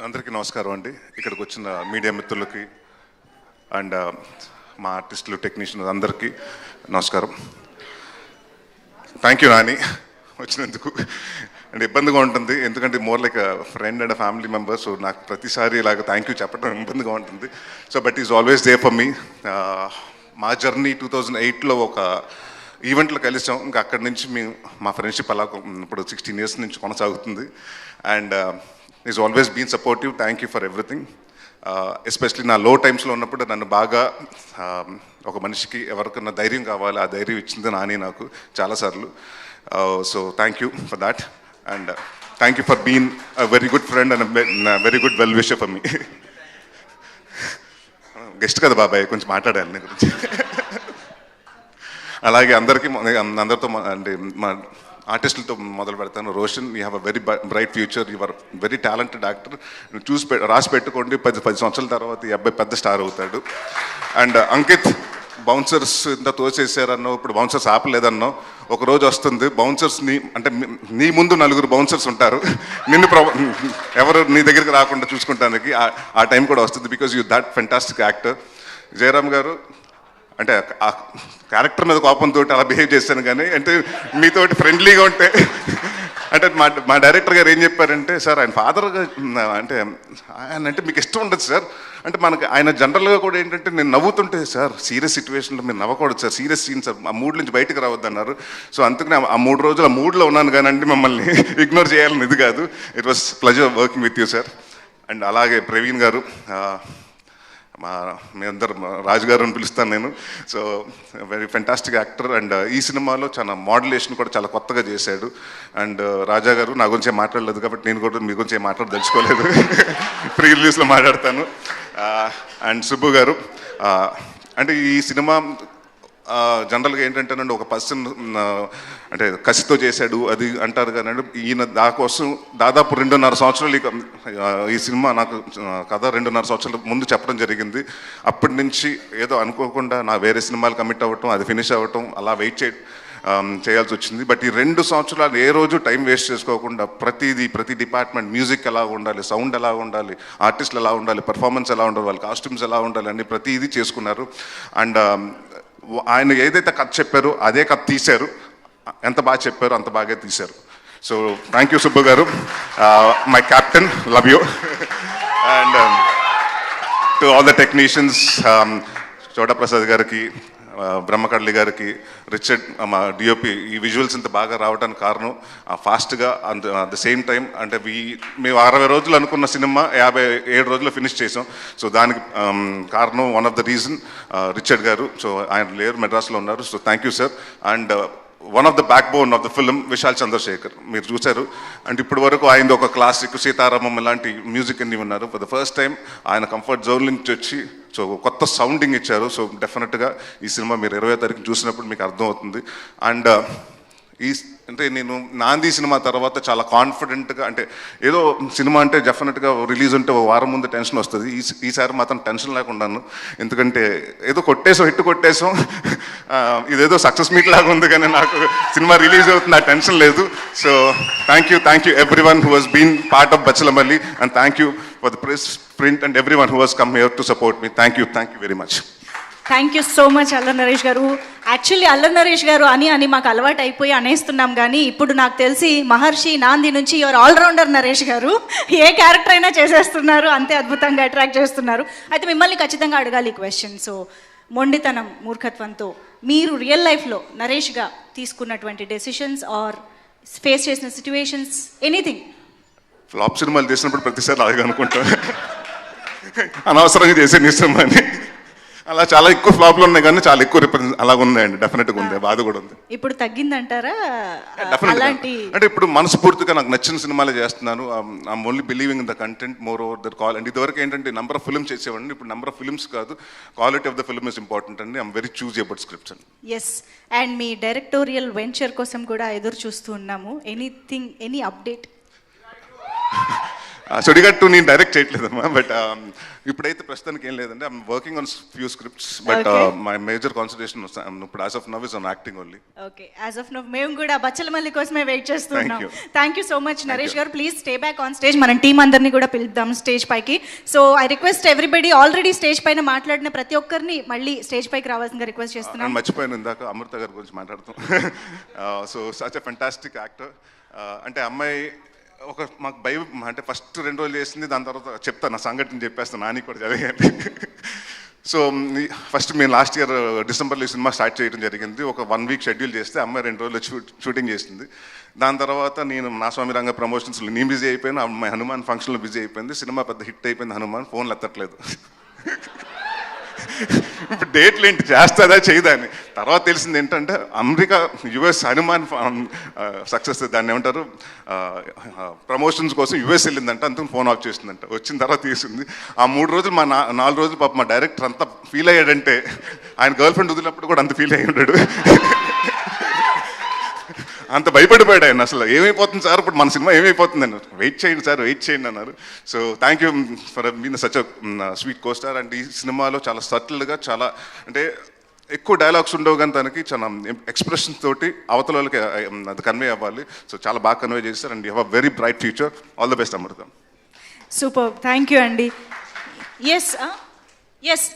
అందరికీ నమస్కారం అండి. ఇక్కడికి వచ్చిన మీడియా మిత్రులకి అండ్ మా ఆర్టిస్టులు, టెక్నీషియన్ అందరికీ నమస్కారం. థ్యాంక్ యూ నాని వచ్చినందుకు. అండ్ ఇబ్బందిగా ఉంటుంది, ఎందుకంటే more like friend and family member. So నాకు ప్రతిసారి ఇలాగ థ్యాంక్ యూ చెప్పడం ఇబ్బందిగా ఉంటుంది. So but is always they for me. మా జర్నీ 2008లో ఒక ఈవెంట్లో కలిసాం. ఇంకా అక్కడి నుంచి మా ఫ్రెండ్షిప్ అలా ఇప్పుడు 16 years నుంచి కొనసాగుతుంది. And is always been supportive. Thank you for everything. Especially నా లో టైమ్స్లో ఉన్నప్పుడు నన్ను బాగా ఒక మనిషికి ఎవరికన్నా ధైర్యం కావాలి, ఆ ధైర్యం ఇచ్చింది నాని నాకు చాలాసార్లు. So thank you for that. And thank you for been a very good friend and very good well wisher for me. Guest కదా బాబాయ్, కొంచెం మాట్లాడాలి నీ గురించి. అలాగే అందరితో అంటే మా ఆర్టిస్టులతో మొదలు పెడతాను. Roshan, you have a very bright future, you are very talented actor. రాసి పెట్టుకోండి, 10 సంవత్సరాల తర్వాత ఈ అబ్బాయి పెద్ద స్టార్ అవుతాడు. అండ్ అంకిత్, బౌన్సర్స్ ఇంత తోచేసారన్నో, ఇప్పుడు బౌన్సర్స్ ఆపలేదన్నో, ఒక రోజు వస్తుంది బౌన్సర్స్ని అంటే నీ ముందు 4 బౌన్సర్స్ ఉంటారు, నిన్ను ఎవరు నీ దగ్గరికి రాకుండా చూసుకుంటానికి ఆ టైం కూడా వస్తుంది. Because you that fantastic actor. Jayaram గారు, అంటే ఆ క్యారెక్టర్ మీద కోపంతో అలా బిహేవ్ చేశాను, కానీ అంటే మీతోటి ఫ్రెండ్లీగా ఉంటే అంటే మా డైరెక్టర్ గారు ఏం చెప్పారంటే, సార్ ఆయన ఫాదర్గా అంటే ఆయన అంటే మీకు ఇష్టం ఉండదు సార్ అంటే మనకి ఆయన జనరల్గా కూడా ఏంటంటే నేను నవ్వుతుంటే, సార్ సీరియస్ సిచ్యువేషన్లో మీరు నవ్వకూడదు సార్, సీరియస్ సీన్ సార్, ఆ మూడ్ నుంచి బయటకు రావద్దు అన్నారు. సో అందుకని ఆ 3 రోజులు ఆ మూడ్లో ఉన్నాను, కానీ అంటే మిమ్మల్ని ఇగ్నోర్ చేయాలని ఇది కాదు. It was pleasure working with you sir. And అలాగే ప్రవీణ్ గారు, మీ అందరు రాజుగారు అని పిలుస్తాను నేను. So very fantastic actor. And ఈ సినిమాలో చాలా మోడ్యులేషన్ కూడా చాలా కొత్తగా చేశాడు. అండ్ రాజా గారు, నా గురించి మాట్లాడలేదు కాబట్టి నేను కూడా మీ గురించి మాట్లాడదలుచుకోలేదు, ప్రీ రిలీజ్లో మాట్లాడతాను. అండ్ సుబ్బు గారు, అంటే ఈ సినిమా జనరల్గా ఏంటంటేనండి, ఒక పర్సన్ అంటే కసితో చేశాడు అది అంటారు, కానీ ఈయన దాకోసం దాదాపు 2.5 సంవత్సరాలు ఈ సినిమా నాకు కథ 2.5 సంవత్సరాల ముందు చెప్పడం జరిగింది. అప్పటి నుంచి ఏదో అనుకోకుండా నా వేరే సినిమాలు కమిట్ అవ్వటం, అది ఫినిష్ అవ్వటం, అలా వెయిట్ చేయాల్సి వచ్చింది. బట్ ఈ 2 సంవత్సరాలు ఏ రోజు టైం వేస్ట్ చేసుకోకుండా ప్రతి డిపార్ట్మెంట్, మ్యూజిక్ ఎలా ఉండాలి, సౌండ్ ఎలా ఉండాలి, ఆర్టిస్టులు ఎలా ఉండాలి, పర్ఫార్మెన్స్ ఎలా ఉండాలి, వాళ్ళ కాస్ట్యూమ్స్ ఎలా ఉండాలి అని ప్రతిదీ చేసుకున్నారు. అండ్ ఆయన ఏదైతే కథ చెప్పారో అదే కథ తీశారు. ఎంత బాగా చెప్పారో అంత బాగా తీశారు. సో థ్యాంక్ యూ సుబ్బు గారు, my captain, love you. And to all the technicians, చోటా ప్రసాద్ గారికి, బ్రహ్మకడ్లి గారికి, రిచర్డ్ మా డిఓపి, ఈ విజువల్స్ ఇంత బాగా రావడానికి కారణం ఫాస్ట్గా అట్ ద సేమ్ టైం అంటే మేము 60 రోజులు అనుకున్న సినిమా 57 రోజుల్లో ఫినిష్ చేసాం. సో దానికి కారణం one of the reason Richard గారు. సో ఆయన లేరు, మెడ్రాస్లో ఉన్నారు. So thank you sir. And one of the backbone of the film Vishal Chandrasekhar, మీరు చూశారు. అండ్ ఇప్పటి వరకు ఆయనది ఒక క్లాసిక్ సీతారామం ఇలాంటి మ్యూజిక్ అన్ని ఉన్నారు. ఫర్ ద ఫస్ట్ టైం ఆయన కంఫర్ట్ జోన్ నుంచి వచ్చి సో కొత్త సౌండింగ్ ఇచ్చారు. సో డెఫినెట్గా ఈ సినిమా మీరు 20వ తారీఖు చూసినప్పుడు మీకు అర్థమవుతుంది. అండ్ అంటే నేను నాంది సినిమా తర్వాత చాలా కాన్ఫిడెంట్గా, అంటే ఏదో సినిమా అంటే డెఫినెట్గా రిలీజ్ ఉంటే 1 వారం ముందు టెన్షన్ వస్తుంది. ఈసారి మాత్రం టెన్షన్ లేకుండాను, ఎందుకంటే ఏదో హిట్ కొట్టేసాం, ఇదేదో సక్సెస్ మీట్ లాగా ఉంది, కానీ నాకు సినిమా రిలీజ్ అవుతుంది, ఆ టెన్షన్ లేదు. So thank you everyone who has been part of Bachhalamalli, and thank you for the press, print and everyone who has come here to support me. Thank you very much. Thank you so much Allari Naresh గారు. Actually అల్లరి నరేష్ గారు అని మాకు అలవాటు అయిపోయి అనేస్తున్నాం, కానీ ఇప్పుడు నాకు తెలిసి మహర్షి, నాంది నుంచి యువర్ ఆల్రౌండర్ నరేష్ గారు. ఏ క్యారెక్టర్ అయినా చేసేస్తున్నారు, అంతే అద్భుతంగా అట్రాక్ట్ చేస్తున్నారు. అయితే మిమ్మల్ని ఖచ్చితంగా అడగాలి ఈ క్వశ్చన్. సో మొండితనం, మూర్ఖత్వంతో మీరు రియల్ లైఫ్లో నరేష్గా తీసుకున్నటువంటి డెసిషన్స్ ఆర్ ఫేస్ చేసిన సిచ్యువేషన్స్, ఎనీథింగ్? ఫ్లాప్ సినిమాలు చేసినప్పుడు ప్రతిసారి అలాగే అనుకుంటాను, అనవసరంగా చేసే నిశ్చయమని. అలా చాలా ఎక్కువ ఫ్లాప్లు ఉన్నాయి, కానీ చాలా ఎక్కువ అలాగ ఉన్నాయండి. డెఫినెట్గా ఉంది, బాధ కూడా ఉంది. ఇప్పుడు తగ్గిందంటారా? అలాంటి అంటే ఇప్పుడు మనస్ఫూర్తిగా నాకు నచ్చిన సినిమాలే చేస్తున్నాను. I'm only believing in the content more over the call. And ఇదివరకు ఏంటంటే నెంబర్ ఆఫ్ ఫిల్మ్స్ చేసేవాడిని, ఇప్పుడు నెంబర్ ఆఫ్ ఫిల్మ్స్ కాదు, quality of the film is important అండి. I'm very choose about scripts అండి. ఎస్, అండ్ మీ డైరెక్టోరియల్ వెంచర్ కోసం కూడా ఎదురు చూస్తూ ఉన్నాము. Any update? సుడిగట్టు నేను డైరెక్ట్ చేయట్లేదమ్మా, బట్ ఇప్పుడైతే ప్రస్తుతానికి ఏం లేదండి. I'm working on few scripts, but my major concentration ఇప్పుడు as of now is on acting only. Okay, as of now మేము కూడా బచ్చలమల్లి కోసమే వెయిట్ చేస్తున్నాం. Thank you so much Naresh garu. Please stay back on stage. మనం టీం అందరినీ కూడా పిలుద్దాం stage పైకి. So I request everybody, already stage పైన మాట్లాడిన ప్రతి ఒక్కరిని మళ్ళీ స్టేజ్ పైకి రావాల్సిందిగా రిక్వెస్ట్ చేస్తున్నాం. మర్చిపోయాను ఇందాక అమృత గారి గురించి మాట్లాడుతాం. So such a fantastic actor. అంటే అమ్మాయి ఒక మాకు భయం, అంటే ఫస్ట్ 2 రోజులు చేసింది, దాని తర్వాత చెప్తాను నా సంఘటన చెప్పేస్తాను, నాని కూడా జరిగింది. సో ఫస్ట్ మేము లాస్ట్ ఇయర్ డిసెంబర్లో ఈ సినిమా స్టార్ట్ చేయడం జరిగింది. ఒక 1 వీక్ షెడ్యూల్ చేస్తే అమ్మాయి 2 రోజులు షూటింగ్ చేసింది. దాని తర్వాత నేను నా స్వామి రంగ ప్రమోషన్స్లో నేను బిజీ అయిపోయాను, అమ్మాయి హనుమాన్ ఫంక్షన్లో బిజీ అయిపోయింది. సినిమా పెద్ద హిట్ అయిపోయింది, హనుమాన్ ఫోన్లు ఎత్తట్లేదు. ఇప్పుడు డేట్లు ఏంటి, చేస్తుందా చేయదా అని. తర్వాత తెలిసింది ఏంటంటే అమెరికా యుఎస్ హనుమాన్ సక్సెస్, దాన్ని ఏమంటారు, ప్రమోషన్స్ కోసం యుఎస్ వెళ్ళిందంట, అందుకు ఫోన్ ఆఫ్ చేసిందంట. వచ్చిన తర్వాత తీసింది. ఆ 3 రోజులు 4 రోజులు పాప మా డైరెక్టర్ అంతా ఫీల్ అయ్యాడంటే, ఆయన గర్ల్ ఫ్రెండ్ వదిలినప్పుడు కూడా అంత ఫీల్ అయ్యి ఉన్నాడు. అంత భయపడిపోయాడు ఆయన. అసలు ఏమైపోతుంది సార్, ఇప్పుడు మన సినిమా ఏమైపోతుంది అన్నారు. వెయిట్ చేయండి సార్, వెయిట్ చేయండి అన్నారు. So thank you for being such a sweet co-star. And ఈ సినిమాలో చాలా సటిల్గా, చాలా అంటే ఎక్కువ డైలాగ్స్ ఉండవు కానీ తనకి చాలా ఎక్స్ప్రెషన్స్ తోటి అవతల వాళ్ళకి అది కన్వే అవ్వాలి. సో చాలా బాగా కన్వే చేస్తారు. And you have very bright future. All the best Amrutha. Super, thank you అండి. Yes yes